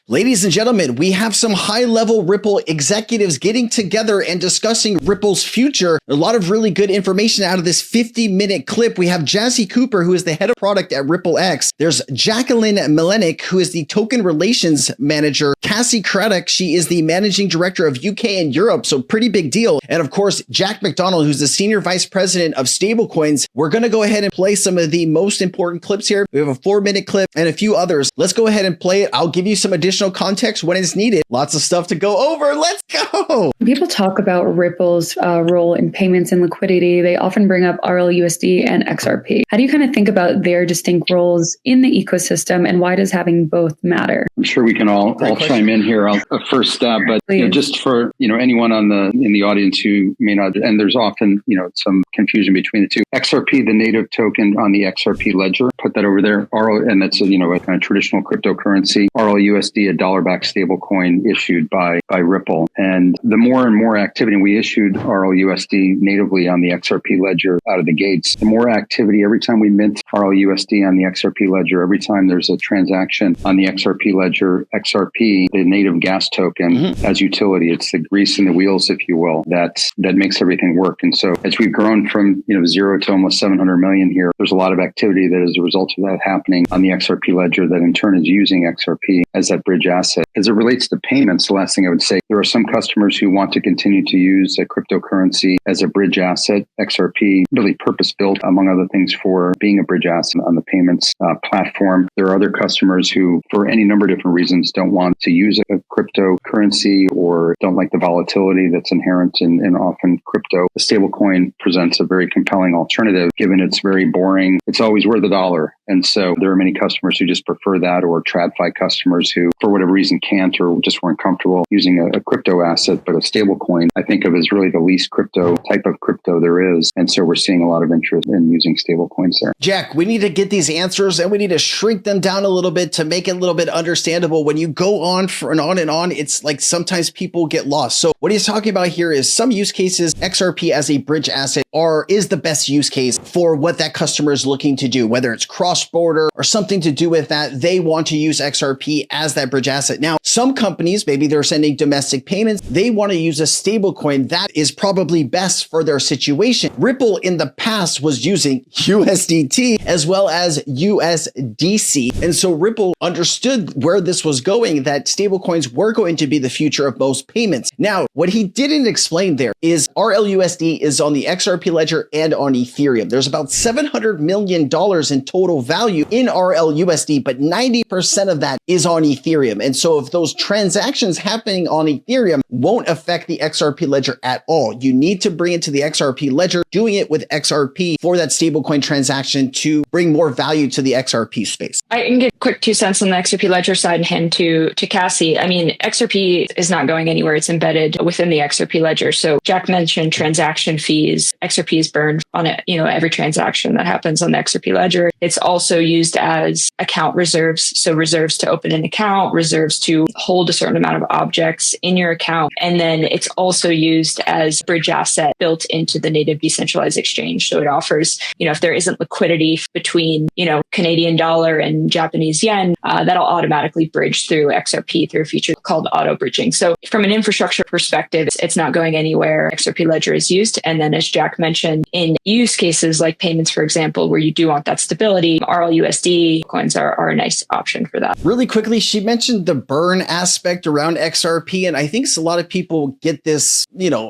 Ladies and gentlemen, we have some high-level Ripple executives getting together and discussing Ripple's future. A lot of really good information out of this 50-minute clip. We have Jazzy Cooper, who is the head of product at Ripple X. There's Jacqueline Melenik, who is the token relations manager. Cassie Craddock, she is the managing director of UK and Europe, so pretty big deal. And of course, Jack McDonald, who's the senior vice president of stablecoins. We're going to go ahead and play some of the most important clips here. We have a 4-minute clip and a few others. Let's go ahead and play it. I'll give you some additional context when it's needed. Lots of stuff to go over. Let's go. People talk about Ripple's role in payments and liquidity. They often bring up RLUSD and XRP. How do you kind of think about their distinct roles in the ecosystem, and why does having both matter? I'm sure we can all chime in here. I'll first stab, but just for anyone in the audience who may not, and there's often some confusion between the two. XRP, the native token on the XRP ledger, put that over there. And that's a kind of traditional cryptocurrency. RLUSD, a dollar-backed stablecoin issued by Ripple. And the more and more activity, and we issued RLUSD natively on the XRP ledger out of the gates. The more activity, every time we mint RLUSD on the XRP ledger, every time there's a transaction on the XRP ledger, XRP, the native gas token, as utility, it's the grease in the wheels, if you will, that makes everything work. And so as we've grown from 0 to almost 700 million here, there's a lot of activity that is a result of that happening on the XRP ledger that in turn is using XRP as that bridge asset. As it relates to payments, the last thing I would say, there are some customers who want to continue to use a cryptocurrency as a bridge asset. XRP really purpose-built, among other things, for being a bridge asset on the payments platform. There are other customers who, for any number of different reasons, don't want to use a cryptocurrency or don't like the volatility that's inherent in often crypto. The stablecoin presents a very compelling alternative, given it's very boring. It's always worth a dollar. And so there are many customers who just prefer that, or TradFi customers who, for whatever reason, can't or just weren't comfortable using a crypto asset. But a stablecoin, I think of as really the least crypto type of crypto there is. And so we're seeing a lot of interest in using stablecoins there. Jack, we need to get these answers and we need to shrink them down a little bit to make it a little bit understandable. When you go on for and on, it's like sometimes people get lost. So what he's talking about here is some use cases, XRP as a bridge asset is the best use case for what that customer is looking to do, whether it's cross-border or something to do with that. They want to use XRP as that bridge asset. Now, some companies, maybe they're sending domestic payments, they want to use a stable coin that is probably best for their situation. Ripple in the past was using USDT as well as USDC. And so Ripple understood where this was going, that stablecoins were going to be the future of most payments. Now, what he didn't explain there is RLUSD is on the XRP ledger and on Ethereum. There's about $700 million in total value in RLUSD, but 90% of that is on Ethereum. And so if those transactions happening on Ethereum won't affect the XRP ledger at all, you need to bring it to the XRP ledger, doing it with XRP for that stablecoin transaction to bring more value to the XRP space. I can get quick 2 cents on the XRP ledger side and hand to Cassie. I mean, XRP is not going anywhere. It's embedded within the XRP ledger. So Jack mentioned transaction fees. XRP is burned on it, every transaction that happens on the XRP ledger. It's also used as account reserves. So reserves to open an account, reserves to hold a certain amount of objects in your account. And then it's also used as bridge asset built into the native decentralized exchange. So it offers, if there isn't liquidity between, Canadian dollar and Japanese yen, that'll automatically bridge through XRP through a feature called auto bridging. So from an infrastructure perspective, it's not going anywhere. XRP ledger is used. And then as Jack mentioned, in use cases like payments, for example, where you do want that stability, RLUSD coins are a nice option for that. Really quickly, she mentioned the burn aspect around XRP. And I think a lot of people get this,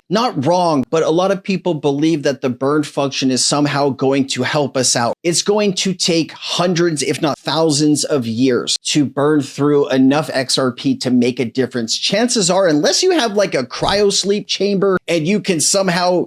not wrong, but a lot of people believe that the burn function is somehow going to help us out. It's going to take hundreds, if not thousands of years to burn through enough XRP to make a difference. Chances are, unless you have like a cryo sleep chamber and you can somehow,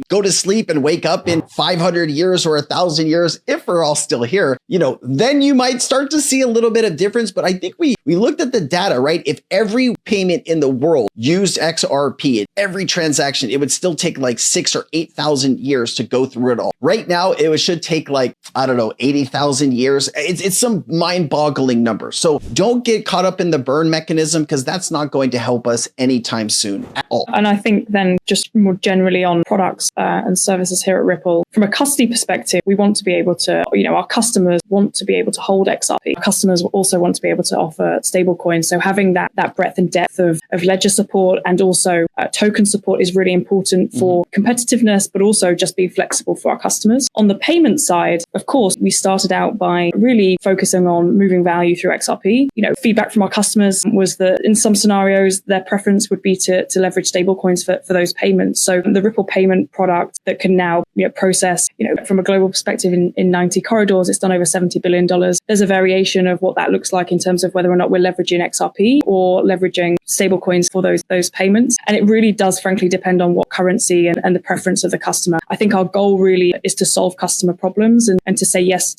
go to sleep and wake up in 500 years or 1,000 years, if we're all still here, then you might start to see a little bit of difference. But I think we looked at the data, right? If every payment in the world used XRP in every transaction, it would still take like 6,000 or 8,000 years to go through it all. Right now, it should take like, 80,000 years. It's some mind-boggling number. So don't get caught up in the burn mechanism, because that's not going to help us anytime soon at all. And I think then just more generally on products and services here at Ripple. From a custody perspective, we want to be able to, our customers want to be able to hold XRP. Our customers also want to be able to offer stablecoins. So having that breadth and depth of ledger support and also token support is really important for competitiveness, but also just being flexible for our customers. On the payment side, of course, we started out by really focusing on moving value through XRP. Feedback from our customers was that in some scenarios, their preference would be to leverage stablecoins for those payments. So the Ripple payment product that can now process, from a global perspective in 90 corridors, it's done over $70 billion. There's a variation of what that looks like in terms of whether or not we're leveraging XRP or leveraging stablecoins for those payments. And it really does, frankly, depend on what currency and the preference of the customer. I think our goal really is to solve customer problems and to say yes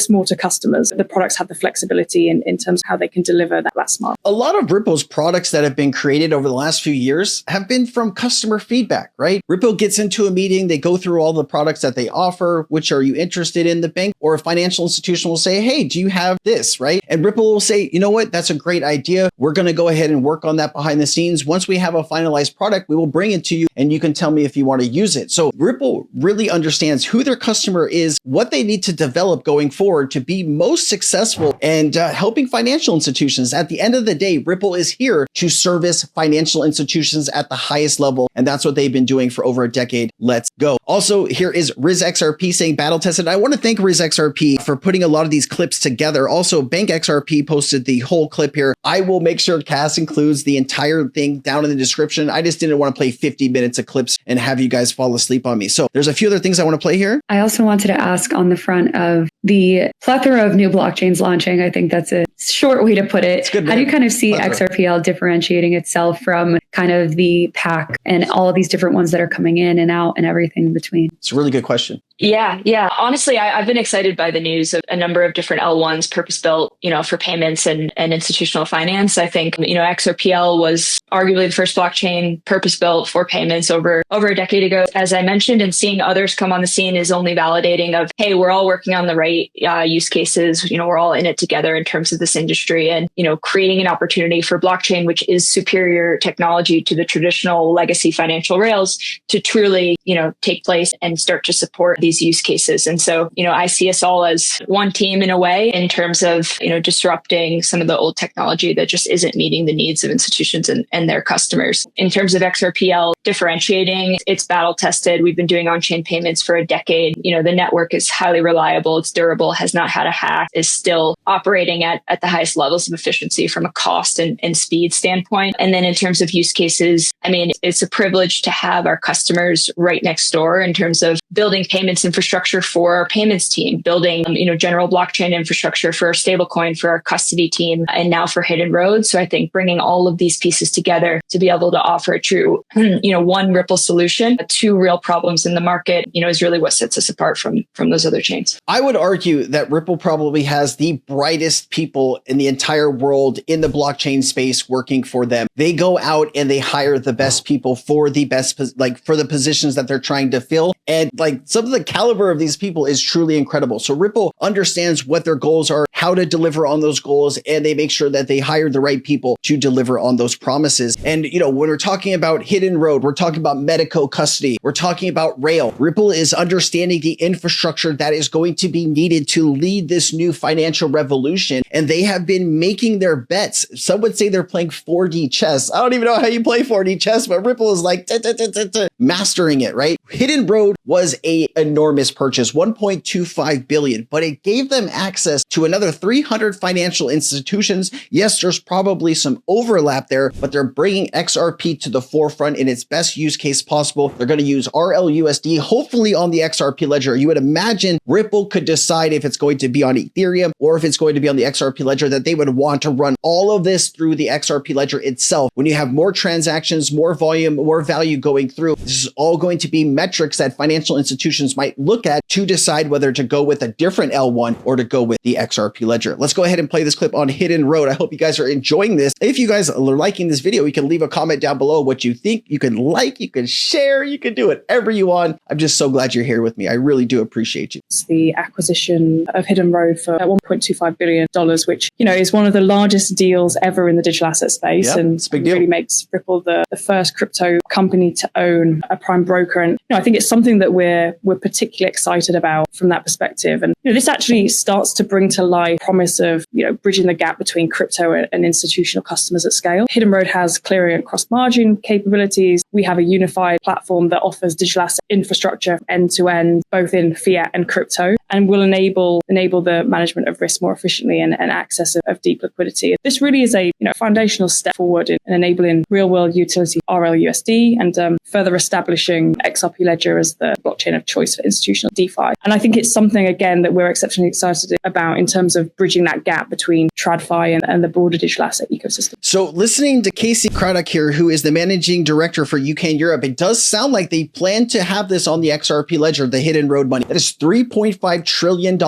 more to customers. The products have the flexibility in terms of how they can deliver that last mile. A lot of Ripple's products that have been created over the last few years have been from customer feedback, right? Ripple gets into a meeting, they go through all the products that they offer, which are you interested in? The bank or a financial institution will say, hey, do you have this, right? And Ripple will say, you know what? That's a great idea. We're going to go ahead and work on that behind the scenes. Once we have a finalized product, we will bring it to you and you can tell me if you want to use it. So Ripple really understands who their customer is, what they need to develop going forward to be most successful and helping financial institutions. At the end of the day, Ripple is here to service financial institutions at the highest level. And that's what they've been doing for over a decade. Let's go. Also, here is RizXRP saying battle tested. I want to thank RizXRP for putting a lot of these clips together. Also, Bank XRP posted the whole clip here. I will make sure Cas includes the entire thing down in the description. I just didn't want to play 50 minutes of clips and have you guys fall asleep on me. So there's a few other things I want to play here. I also wanted to ask on the front of the plethora of new blockchains launching. I think that's a short way to put it. How do you kind of see XRPL differentiating itself from kind of the pack and all of these different ones that are coming in and out and everything in between? It's a really good question. Yeah. Honestly, I've been excited by the news of a number of different L1s purpose-built, for payments and institutional finance. I think, XRPL was arguably the first blockchain purpose-built for payments over a decade ago. As I mentioned, and seeing others come on the scene is only validating of, hey, we're all working on the right use cases. We're all in it together in terms of this industry and, creating an opportunity for blockchain, which is superior technology to the traditional legacy financial rails to truly, take place and start to support these use cases. And so, I see us all as one team in a way in terms of, disrupting some of the old technology that just isn't meeting the needs of institutions and their customers. In terms of XRPL differentiating, it's battle tested. We've been doing on-chain payments for a decade. The network is highly reliable. It's durable, has not had a hack, is still operating at the highest levels of efficiency from a cost and speed standpoint. And then in terms of use cases, it's a privilege to have our customers right next door in terms of building payments infrastructure for our payments team, building, general blockchain infrastructure for our stablecoin, for our custody team, and now for Hidden Road. So I think bringing all of these pieces together to be able to offer a true, one Ripple solution to real problems in the market, is really what sets us apart from those other chains. I would argue that Ripple probably has the brightest people in the entire world in the blockchain space working for them. They go out and they hire the best people for the best, for the positions that they're trying to fill. And some of the caliber of these people is truly incredible. So Ripple understands what their goals are, how to deliver on those goals, and they make sure that they hire the right people to deliver on those promises. And, when we're talking about Hidden Road, we're talking about Medico custody, we're talking about Rail. Ripple is understanding the infrastructure that is going to be needed to lead this new financial revolution. And they have been making their bets. Some would say they're playing 4D chess. I don't even know how you play 4D chess, but Ripple is mastering it, right? Hidden Road was an enormous purchase, 1.25 billion, but it gave them access to another 300 financial institutions. Yes, there's probably some overlap there, but they're bringing XRP to the forefront in its best use case possible. They're going to use RLUSD, hopefully on the XRP ledger. You would imagine Ripple could decide if it's going to be on Ethereum or if it's going to be on the XRP ledger, that they would want to run all of this through the XRP ledger itself. When you have more transactions, more volume, more value going through, this is all going to be metrics that financial institutions might look at to decide whether to go with a different L1 or to go with the XRP ledger. Let's go ahead and play this clip on Hidden Road. I hope you guys are enjoying this. If you guys are liking this video, video. You can leave a comment down below what you think. You can like, you can share, you can do whatever you want. I'm just so glad you're here with me. I really do appreciate you. It's the acquisition of Hidden Road for $1.25 billion, which, is one of the largest deals ever in the digital asset space. Yep, and it's a big deal. Really makes Ripple the first crypto company to own a prime broker. And I think it's something that we're particularly excited about from that perspective. And this actually starts to bring to life promise of bridging the gap between crypto and institutional customers at scale. Hidden Road has clearing and cross-margin capabilities. We have a unified platform that offers digital asset infrastructure end-to-end, both in fiat and crypto, and will enable the management of risk more efficiently and access of deep liquidity. This really is a foundational step forward in enabling real-world utility RLUSD and further establishing XRP Ledger as the blockchain of choice for institutional DeFi. And I think it's something, again, that we're exceptionally excited about in terms of bridging that gap between TradFi and the broader digital asset ecosystem. So listening to Casey Craddock here, who is the managing director for UK and Europe, it does sound like they plan to have this on the XRP Ledger, the Hidden Road money. That is $3.5 trillion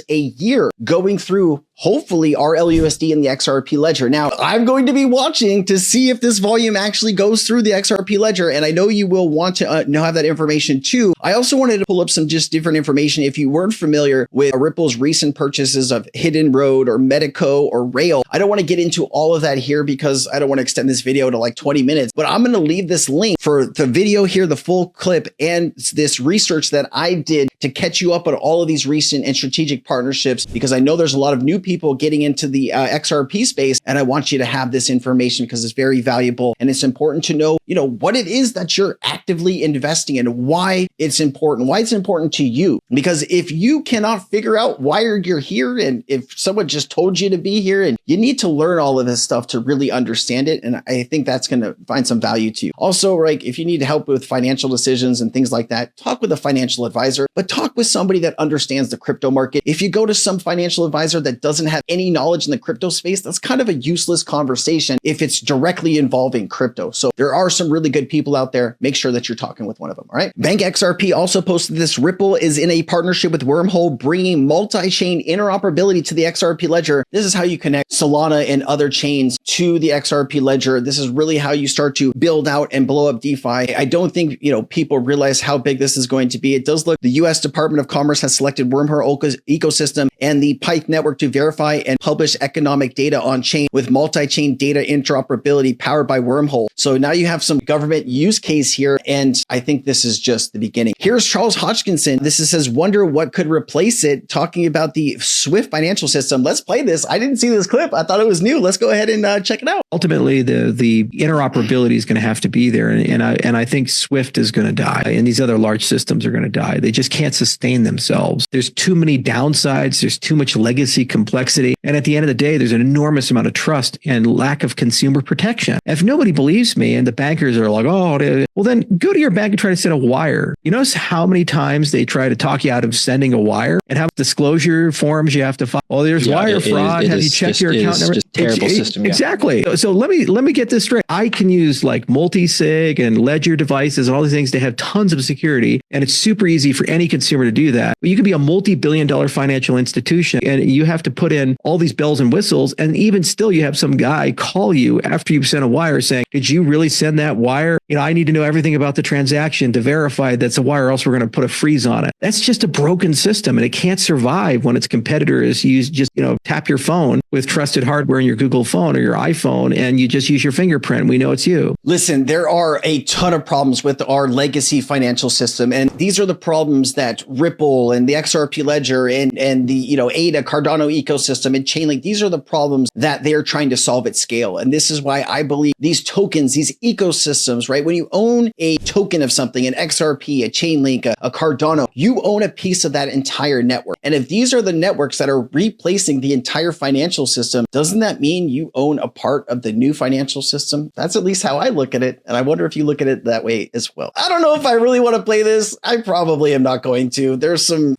a year going through, hopefully, RLUSD in the XRP Ledger. Now, I'm going to be watching to see if this volume actually goes through the XRP Ledger, and I know you will want to have that information too. I also wanted to pull up some just different information. If you weren't familiar with Ripple's recent purchases of Hidden Road or Medico or Rail, I don't want to get into all of that here because I don't want to extend this video to like 20 minutes, but I'm going to leave this link for the video here, the full clip, and this research that I did to catch you up on all of these recent and strategic partnerships, because I know there's a lot of new people getting into the XRP space, and I want you to have this information because it's very valuable, and it's important to know, what it is that you're actively investing in, why it's important to you. Because if you cannot figure out why you're here, and if someone just told you to be here, and you need to learn all of this stuff to really understand it, and I think that's going to find some value to you. Also, if you need help with financial decisions and things like that, talk with a financial advisor, but talk with somebody that understands the crypto market. If you go to some financial advisor that doesn't have any knowledge in the crypto space, that's kind of a useless conversation if it's directly involving crypto. So there are some really good people out there. Make sure that you're talking with one of them. All right. Bank XRP also posted this. Ripple is in a partnership with Wormhole, bringing multi-chain interoperability to the XRP Ledger. This is how you connect Solana and other chains to the XRP Ledger. This is really how you start to build out and blow up DeFi. I don't think, people realize how big this is going to be. It does look, the US Department of Commerce has selected Wormhole ecosystem and the Pike network to verify and publish economic data on chain with multi-chain data interoperability powered by Wormhole. So now you have some government use case here, and I think this is just the beginning. Here's Charles Hodgkinson. This says, wonder what could replace it, talking about the SWIFT financial system. Let's play this. I didn't see this clip. I thought it was new. Let's go ahead and check it out. Ultimately, the interoperability is going to have to be there, and I think SWIFT is going to die, and these other large systems are going to die. They just can't sustain themselves. There's too many downsides. There's too much legacy complexity, and at the end of the day, there's an enormous amount of trust and lack of consumer protection. If nobody believes me, and the bankers are like, oh, well, then go to your bank and try to send a wire. You notice how many times they try to talk you out of sending a wire, and how disclosure forms you have to file. Oh, there's wire fraud. Have you checked your account number? Just terrible system. Exactly. So let me get this straight. I can use like multi-sig and ledger devices and all these things to have tons of security, and it's super easy for any consumer to do that. But you could be a multi-billion-dollar financial institution, and you have to put in all these bells and whistles, and even still, you have some guy call you after you've sent a wire saying, "Did you really send that wire? I need to know everything about the transaction to verify that's a wire, or else we're going to put a freeze on it." That's just a broken system, and it can't survive when its competitor is just tap your phone with trusted hardware in your Google phone or your iPhone, and you just use your fingerprint. We know it's you. Listen, there are a ton of problems with our legacy financial system, and these are the problems that Ripple and the XRP Ledger and the ADA Cardano ecosystem and Chainlink, these are the problems that they are trying to solve at scale. And this is why I believe these tokens, these ecosystems, right? When you own a token of something, an XRP, a Chainlink, a Cardano, you own a piece of that entire network. And if these are the networks that are replacing the entire financial system, doesn't that mean you own a part of the new financial system? That's at least how I look at it. And I wonder if you look at it that way as well. I don't know if I really want to play this. I probably am not going to. There's some,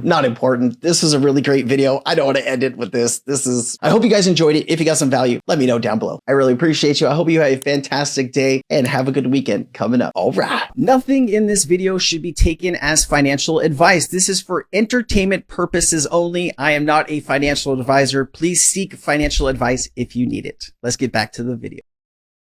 not important. This is a really great video. I don't want to end it with this. I hope you guys enjoyed it. If you got some value, let me know down below. I really appreciate you. I hope you have a fantastic day and have a good weekend coming up. All right. Nothing in this video should be taken as financial advice. This is for entertainment purposes only. I am not a financial advisor. Please seek financial advice if you need it. Let's get back to the video.